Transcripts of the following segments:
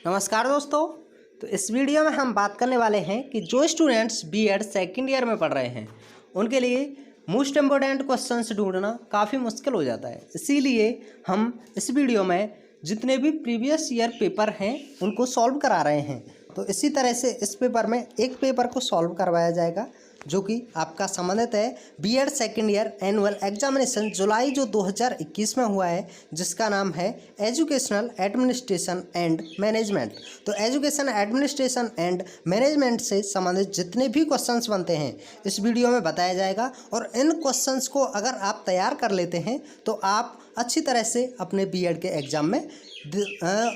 नमस्कार दोस्तों। तो इस वीडियो में हम बात करने वाले हैं कि जो स्टूडेंट्स बीएड सेकंड ईयर में पढ़ रहे हैं उनके लिए मोस्ट इम्पोर्टेंट क्वेश्चंस ढूंढना काफ़ी मुश्किल हो जाता है। इसीलिए हम इस वीडियो में जितने भी प्रीवियस ईयर पेपर हैं उनको सॉल्व करा रहे हैं। तो इसी तरह से इस पेपर में एक पेपर को सॉल्व करवाया जाएगा जो कि आपका संबंधित है BEd second year annual examination जुलाई जो 2021 में हुआ है, जिसका नाम है एजुकेशनल एडमिनिस्ट्रेशन एंड मैनेजमेंट। तो एजुकेशन एडमिनिस्ट्रेशन एंड मैनेजमेंट से संबंधित जितने भी क्वेश्चंस बनते हैं इस वीडियो में बताया जाएगा। और इन क्वेश्चंस को अगर आप तैयार कर लेते हैं तो आप अच्छी तरह से अपने बीएड के एग्ज़ाम में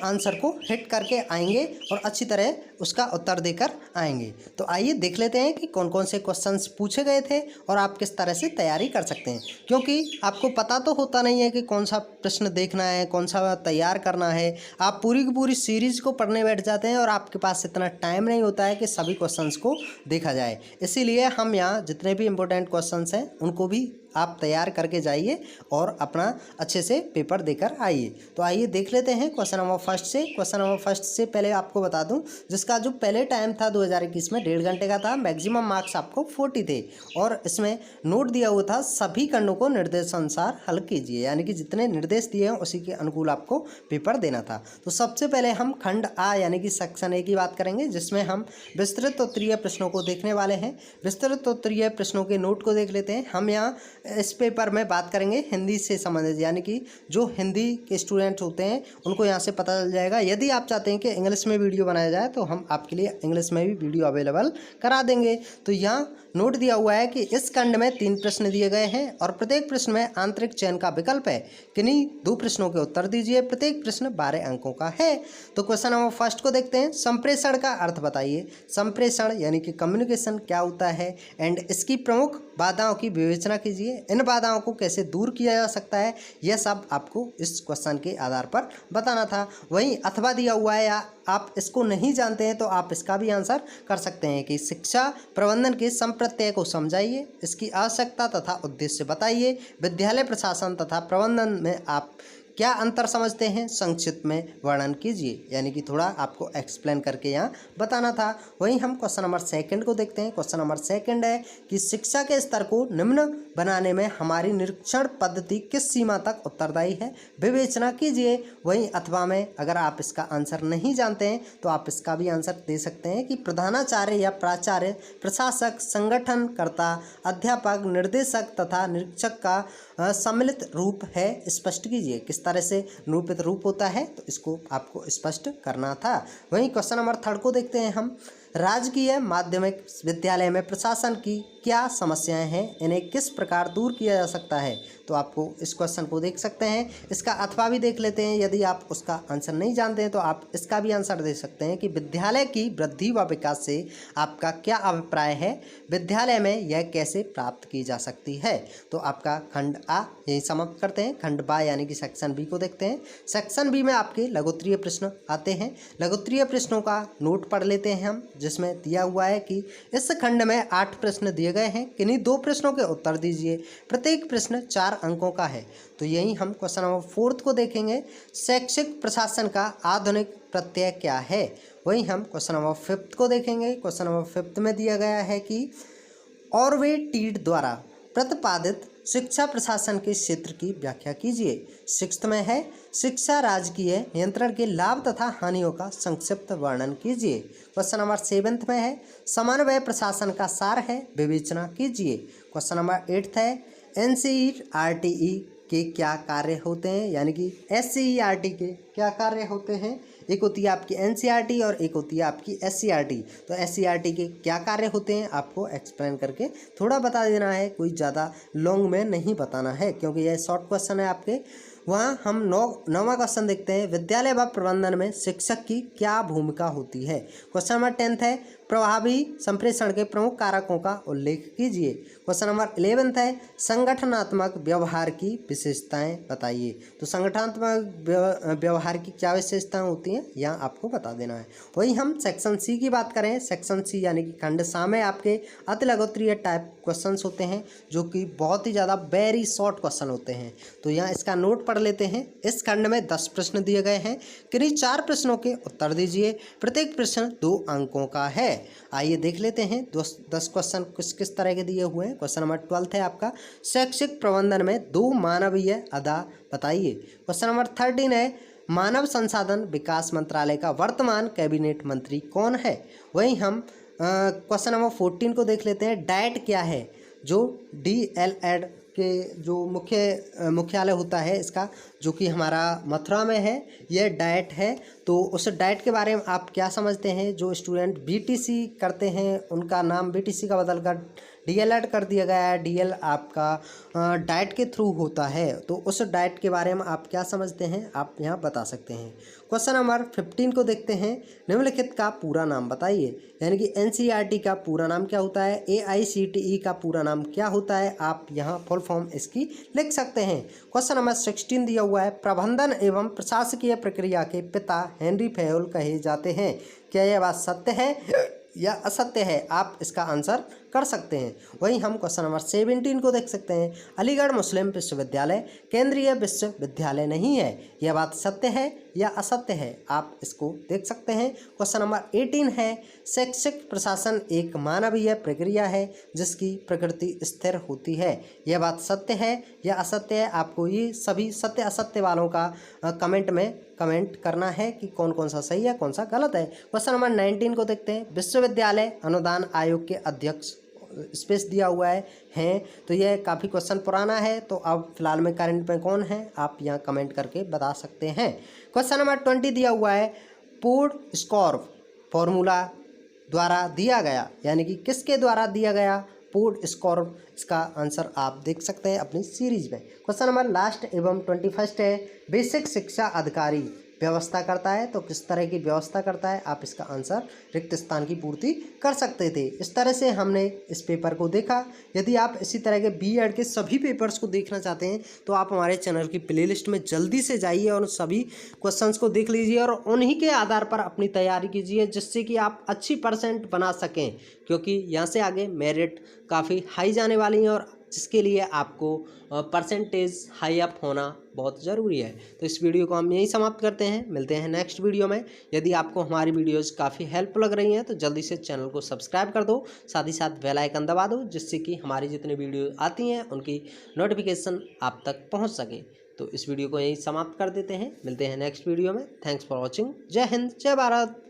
आंसर को हिट करके आएंगे और अच्छी तरह उसका उत्तर देकर आएंगे। तो आइए देख लेते हैं कि कौन कौन से क्वेश्चंस पूछे गए थे और आप किस तरह से तैयारी कर सकते हैं, क्योंकि आपको पता तो होता नहीं है कि कौन सा प्रश्न देखना है, कौन सा तैयार करना है। आप पूरी की पूरी सीरीज़ को पढ़ने बैठ जाते हैं और आपके पास इतना टाइम नहीं होता है कि सभी क्वेश्चंस को देखा जाए। इसीलिए हम यहाँ जितने भी इम्पोर्टेंट क्वेश्चंस हैं उनको भी आप तैयार करके जाइए और अपना अच्छे से पेपर देकर आइए। तो आइए देख लेते हैं क्वेश्चन नंबर फर्स्ट से। क्वेश्चन नंबर फर्स्ट से पहले आपको बता दूं, जिसका जो पहले टाइम था 2021 में 1.5 घंटे का था, मैक्सिमम मार्क्स आपको 40 थे और इसमें नोट दिया हुआ था सभी खंडों को निर्देशानुसार हल कीजिए, यानी कि जितने निर्देश दिए हैं उसी के अनुकूल आपको पेपर देना था। तो सबसे पहले हम खंड आ यानी कि सेक्शन ए की बात करेंगे, जिसमें हम विस्तृत उत्तरीय प्रश्नों को देखने वाले हैं। विस्तृत उत्तरीय प्रश्नों के नोट को देख लेते हैं। हम यहाँ इस पेपर में बात करेंगे हिंदी से संबंधित, यानी कि जो हिंदी के स्टूडेंट्स होते हैं उनको यहाँ से पता चल जाएगा। यदि आप चाहते हैं कि इंग्लिश में वीडियो बनाया जाए तो हम आपके लिए इंग्लिश में भी वीडियो अवेलेबल करा देंगे। तो यहाँ नोट दिया हुआ है कि इस खंड में 3 प्रश्न दिए गए हैं और प्रत्येक प्रश्न में आंतरिक चयन का विकल्प है। किन्हीं 2 प्रश्नों के उत्तर दीजिए। प्रत्येक प्रश्न 12 अंकों का है। तो क्वेश्चन नंबर फर्स्ट को देखते हैं। संप्रेषण का अर्थ बताइए। संप्रेषण यानी कि कम्युनिकेशन क्या होता है एंड इसकी प्रमुख बाधाओं की विवेचना कीजिए। इन बाधाओं को कैसे दूर किया जा सकता है, यह सब आपको इस क्वेश्चन के आधार पर बताना था। वहीं अथवा दिया हुआ है, या आप इसको नहीं जानते हैं तो आप इसका भी आंसर कर सकते हैं कि शिक्षा प्रबंधन के संप्रत्यय को समझाइए, इसकी आवश्यकता तथा उद्देश्य बताइए। विद्यालय प्रशासन तथा प्रबंधन में आप क्या अंतर समझते हैं, संक्षिप्त में वर्णन कीजिए, यानी कि थोड़ा आपको एक्सप्लेन करके यहाँ बताना था। वहीं हम क्वेश्चन नंबर सेकंड को देखते हैं। क्वेश्चन नंबर सेकंड है कि शिक्षा के स्तर को निम्न बनाने में हमारी निरीक्षण पद्धति किस सीमा तक उत्तरदायी है, विवेचना कीजिए। वहीं अथवा में अगर आप इसका आंसर नहीं जानते हैं तो आप इसका भी आंसर दे सकते हैं कि प्रधानाचार्य या प्राचार्य, प्रशासक, संगठनकर्ता, अध्यापक, निर्देशक तथा निरीक्षक का सम्मिलित रूप है, स्पष्ट कीजिए। किस तरह से निरूपित रूप होता है तो इसको आपको स्पष्ट करना था। वहीं क्वेश्चन नंबर थर्ड को देखते हैं हम। राजकीय माध्यमिक विद्यालय में प्रशासन की क्या समस्याएं हैं, इन्हें किस प्रकार दूर किया जा सकता है। तो आपको इस क्वेश्चन को देख सकते हैं। इसका अथवा भी देख लेते हैं। यदि आप उसका आंसर नहीं जानते हैं तो आप इसका भी आंसर दे सकते हैं कि विद्यालय की वृद्धि व विकास से आपका क्या अभिप्राय है, विद्यालय में यह कैसे प्राप्त की जा सकती है। तो आपका खंड आ यही समाप्त करते हैं। खंड बा यानी कि सेक्शन बी को देखते हैं। सेक्शन बी में आपके लघुत्तरीय प्रश्न आते हैं। लघुत्तरीय प्रश्नों का नोट पढ़ लेते हैं हम, जिसमें दिया हुआ है कि इस खंड में 8 प्रश्न दिए गए हैं। किन्हीं 2 प्रश्नों के उत्तर दीजिए। प्रत्येक प्रश्न 4 अंकों का है। तो यही हम क्वेश्चन नंबर 4 को देखेंगे। शैक्षिक प्रशासन का आधुनिक प्रत्यय क्या है। वही हम क्वेश्चन नंबर 5 को देखेंगे। क्वेश्चन नंबर 5 में दिया गया है कि ऑरवे टीड द्वारा प्रतिपादित शिक्षा प्रशासन के क्षेत्र की व्याख्या कीजिए। 6th में है शिक्षा राजकीय नियंत्रण के लाभ तथा हानियों का संक्षिप्त वर्णन कीजिए। क्वेश्चन नंबर 7 में है समन्वय प्रशासन का सार है, विवेचना कीजिए। क्वेश्चन नंबर 8 है NCERT के क्या कार्य होते हैं, यानी कि SCERT के क्या कार्य होते हैं। एक होती है आपकी NCERT और एक होती है आपकी SCERT। तो SCERT के क्या कार्य होते हैं आपको एक्सप्लेन करके थोड़ा बता देना है, कोई ज़्यादा लॉन्ग में नहीं बताना है क्योंकि यह शॉर्ट क्वेश्चन है आपके। वहाँ हम 9वां क्वेश्चन देखते हैं। विद्यालय व प्रबंधन में शिक्षक की क्या भूमिका होती है। क्वेश्चन नंबर 10 है प्रभावी संप्रेषण के प्रमुख कारकों का उल्लेख कीजिए। क्वेश्चन नंबर 11 है संगठनात्मक व्यवहार की विशेषताएं बताइए। तो संगठनात्मक व्यवहार की क्या विशेषताएं होती हैं यहाँ आपको बता देना है। वही हम सेक्शन सी की बात करें, सेक्शन सी यानी कि खंड सा में आपके अति लघुत्तरीय टाइप क्वेश्चंस होते हैं जो कि बहुत ही ज़्यादा वेरी शॉर्ट क्वेश्चन होते हैं। तो यहाँ इसका नोट पढ़ लेते हैं। इस खंड में 10 प्रश्न दिए गए हैं, किन्हीं 4 प्रश्नों के उत्तर दीजिए। प्रत्येक प्रश्न 2 अंकों का है। आइए देख लेते हैं 10 क्वेश्चन किस तरह के दिए हुए हैं। क्वेश्चन नंबर 12 है आपका शैक्षिक प्रबंधन में 2 मानवीय अदा बताइए। क्वेश्चन नंबर 13 है मानव संसाधन विकास मंत्रालय का वर्तमान कैबिनेट मंत्री कौन है। वहीं हम क्वेश्चन नंबर 14 को देख लेते हैं। डाइट क्या है, जो DLED के जो मुख्यालय होता है इसका, जो कि हमारा मथुरा में है, यह डाइट है। तो उस डाइट के बारे में आप क्या समझते हैं। जो स्टूडेंट BTC करते हैं उनका नाम BTC का बदलकर DLED कर दिया गया है। DL आपका डाइट के थ्रू होता है। तो उस डाइट के बारे में आप क्या समझते हैं, आप यहाँ बता सकते हैं। क्वेश्चन नंबर 15 को देखते हैं। निम्नलिखित का पूरा नाम बताइए, यानी कि NCERT का पूरा नाम क्या होता है, AICTE का पूरा नाम क्या होता है, आप यहाँ फुल फॉर्म इसकी लिख सकते हैं। क्वेश्चन नंबर 16 दिया हुआ है प्रबंधन एवं प्रशासकीय प्रक्रिया के पिता हेनरी फैयोल कहे जाते हैं। क्या यह बात सत्य है या असत्य है, आप इसका आंसर कर सकते हैं। वहीं हम क्वेश्चन नंबर 17 को देख सकते हैं। अलीगढ़ मुस्लिम विश्वविद्यालय केंद्रीय विश्वविद्यालय नहीं है, यह बात सत्य है या असत्य है, आप इसको देख सकते हैं। क्वेश्चन नंबर 18 है शैक्षिक प्रशासन एक मानवीय प्रक्रिया है जिसकी प्रकृति स्थिर होती है, यह बात सत्य है या असत्य है। आपको ये सभी सत्य असत्य वालों का कमेंट में कमेंट करना है कि कौन कौन सा सही है कौन सा गलत है। क्वेश्चन नंबर 19 को देखते हैं। विश्वविद्यालय अनुदान आयोग के अध्यक्ष स्पेस दिया हुआ है तो यह काफ़ी क्वेश्चन पुराना है। तो अब फिलहाल में करंट में कौन है, आप यहाँ कमेंट करके बता सकते हैं। क्वेश्चन नंबर 20 दिया हुआ है पोर्ड स्कोर फॉर्मूला द्वारा दिया गया, यानी कि किसके द्वारा दिया गया, पोर्ड स्कोर। इसका आंसर आप देख सकते हैं अपनी सीरीज में। क्वेश्चन नंबर लास्ट एवं 21 है बेसिक शिक्षा अधिकारी व्यवस्था करता है, तो किस तरह की व्यवस्था करता है, आप इसका आंसर रिक्त स्थान की पूर्ति कर सकते थे। इस तरह से हमने इस पेपर को देखा। यदि आप इसी तरह के BEd के सभी पेपर्स को देखना चाहते हैं तो आप हमारे चैनल की प्लेलिस्ट में जल्दी से जाइए और सभी क्वेश्चंस को देख लीजिए और उन्हीं के आधार पर अपनी तैयारी कीजिए, जिससे कि आप अच्छी % बना सकें, क्योंकि यहाँ से आगे मेरिट काफ़ी हाई जाने वाली हैं और जिसके लिए आपको % हाई अप होना बहुत ज़रूरी है। तो इस वीडियो को हम यहीं समाप्त करते हैं, मिलते हैं नेक्स्ट वीडियो में। यदि आपको हमारी वीडियोस काफ़ी हेल्प लग रही हैं तो जल्दी से चैनल को सब्सक्राइब कर दो, साथ ही साथ बेल आइकन दबा दो, जिससे कि हमारी जितनी वीडियो आती हैं उनकी नोटिफिकेशन आप तक पहुँच सके। तो इस वीडियो को यहीं समाप्त कर देते हैं, मिलते हैं नेक्स्ट वीडियो में। Thanks for watching. जय हिंद, जय भारत।